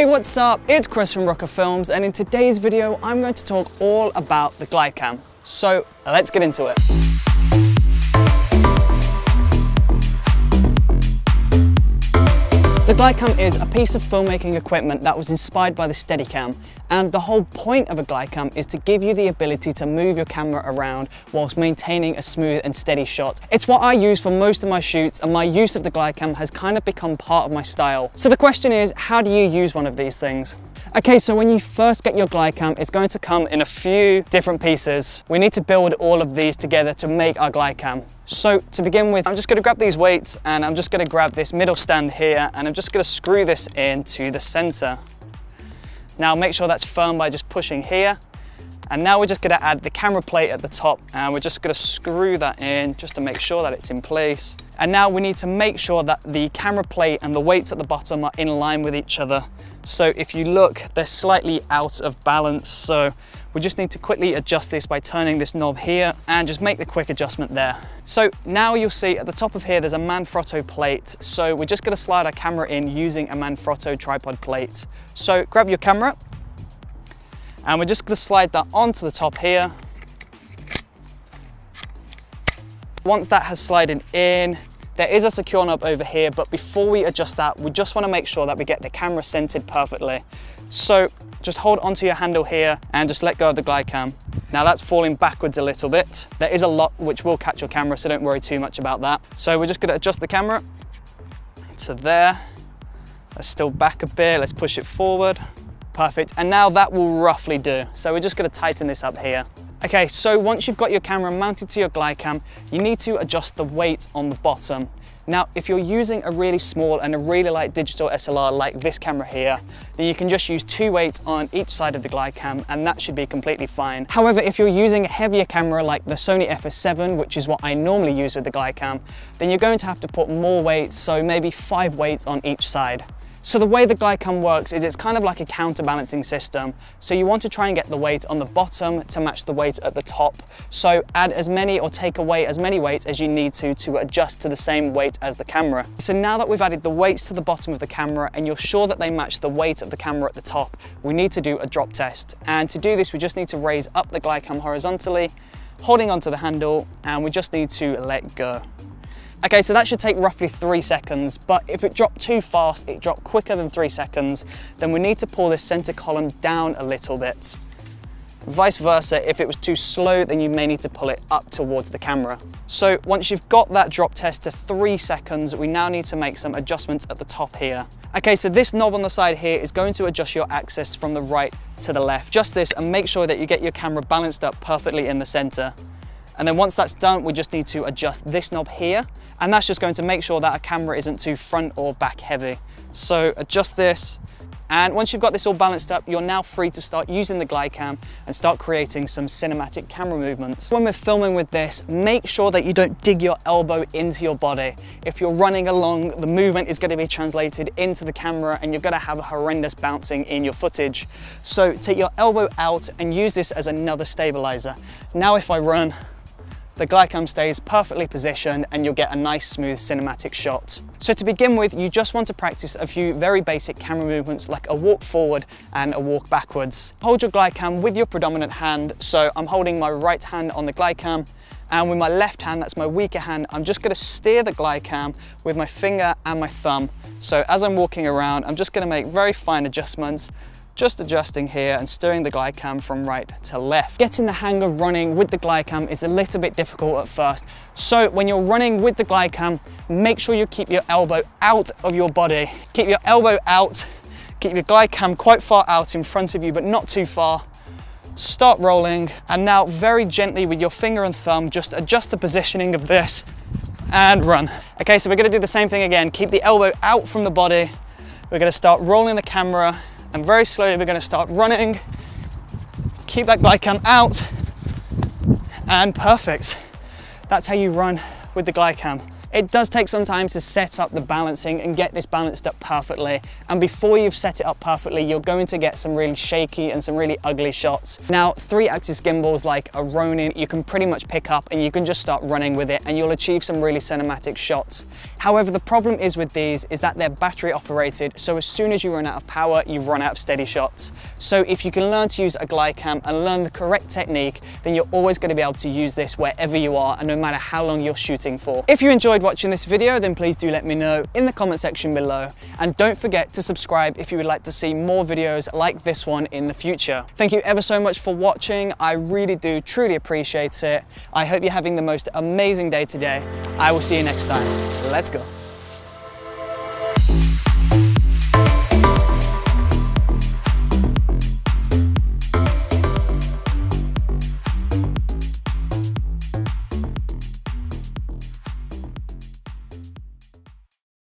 Hey, what's up? It's Chris from Brooker Films, and in today's video, I'm going to talk all about the Glidecam. So let's get into it. The Glidecam is a piece of filmmaking equipment that was inspired by the Steadicam, and the whole point of a Glidecam is to give you the ability to move your camera around whilst maintaining a smooth and steady shot. It's what I use for most of my shoots, and my use of the Glidecam has kind of become part of my style. So the question is, how do you use one of these things? Okay, so when you first get your Glidecam, it's going to come in a few different pieces. We need to build all of these together to make our Glidecam. So to begin with, I'm just going to grab these weights and I'm just going to grab this middle stand here and I'm just going to screw this into the center. Now make sure that's firm by just pushing here. And now we're just going to add the camera plate at the top and we're just going to screw that in just to make sure that it's in place. And now we need to make sure that the camera plate and the weights at the bottom are in line with each other. So if you look, they're slightly out of balance. So we just need to quickly adjust this by turning this knob here and just make the quick adjustment there. So now you'll see at the top of here, there's a Manfrotto plate. So we're just gonna slide our camera in using a Manfrotto tripod plate. So grab your camera and we're just gonna slide that onto the top here. Once that has slided in, there is a secure knob over here, but before we adjust that, we just wanna make sure that we get the camera centered perfectly. So just hold onto your handle here and just let go of the Glidecam. Now that's falling backwards a little bit. There is a lot which will catch your camera, so don't worry too much about that. So we're just gonna adjust the camera to there. Let's still back a bit, let's push it forward. Perfect, and now that will roughly do. So we're just gonna tighten this up here. Okay, so once you've got your camera mounted to your Glidecam, you need to adjust the weight on the bottom. Now, if you're using a really small and a really light digital SLR like this camera here, then you can just use 2 weights on each side of the Glidecam and that should be completely fine. However, if you're using a heavier camera like the Sony FS7, which is what I normally use with the Glidecam, then you're going to have to put more weights, so maybe 5 weights on each side. So the way the Glidecam works is it's kind of like a counterbalancing system. So you want to try and get the weight on the bottom to match the weight at the top. So add as many or take away as many weights as you need to adjust to the same weight as the camera. So now that we've added the weights to the bottom of the camera and you're sure that they match the weight of the camera at the top, we need to do a drop test. And to do this, we just need to raise up the Glidecam horizontally, holding onto the handle, and we just need to let go. Okay, so that should take roughly 3 seconds, but if it dropped too fast, it dropped quicker than 3 seconds, then we need to pull this center column down a little bit. Vice versa, if it was too slow, then you may need to pull it up towards the camera. So once you've got that drop test to 3 seconds, we now need to make some adjustments at the top here. Okay, so this knob on the side here is going to adjust your axis from the right to the left. Just this, and make sure that you get your camera balanced up perfectly in the center. And then once that's done, we just need to adjust this knob here. And that's just going to make sure that our camera isn't too front or back heavy. So adjust this. And once you've got this all balanced up, you're now free to start using the Glidecam and start creating some cinematic camera movements. When we're filming with this, make sure that you don't dig your elbow into your body. If you're running along, the movement is going to be translated into the camera and you're going to have a horrendous bouncing in your footage. So take your elbow out and use this as another stabilizer. Now if I run, the Glidecam stays perfectly positioned and you'll get a nice smooth cinematic shot. So to begin with, you just want to practice a few very basic camera movements like a walk forward and a walk backwards. Hold your Glidecam with your predominant hand. So I'm holding my right hand on the Glidecam, and with my left hand, that's my weaker hand, I'm just gonna steer the Glidecam with my finger and my thumb. So as I'm walking around, I'm just gonna make very fine adjustments, just adjusting here and steering the Glidecam from right to left. Getting the hang of running with the Glidecam is a little bit difficult at first. So when you're running with the Glidecam, make sure you keep your elbow out of your body. Keep your elbow out, keep your Glidecam quite far out in front of you, but not too far. Start rolling, and now very gently with your finger and thumb, just adjust the positioning of this and run. Okay, so we're gonna do the same thing again. Keep the elbow out from the body. We're gonna start rolling the camera, and very slowly we're going to start running. Keep that Glidecam out, and perfect. That's how you run with the Glidecam. It does take some time to set up the balancing and get this balanced up perfectly. And before you've set it up perfectly, you're going to get some really shaky and some really ugly shots. Now, 3-axis gimbals like a Ronin, you can pretty much pick up and you can just start running with it and you'll achieve some really cinematic shots. However, the problem is with these is that they're battery operated. So as soon as you run out of power, you run out of steady shots. So if you can learn to use a Glidecam and learn the correct technique, then you're always going to be able to use this wherever you are and no matter how long you're shooting for. If you enjoyed watching this video, then please do let me know in the comment section below. And don't forget to subscribe if you would like to see more videos like this one in the future. Thank you ever so much for watching. I really do truly appreciate it. I hope you're having the most amazing day today. I will see you next time. Let's go.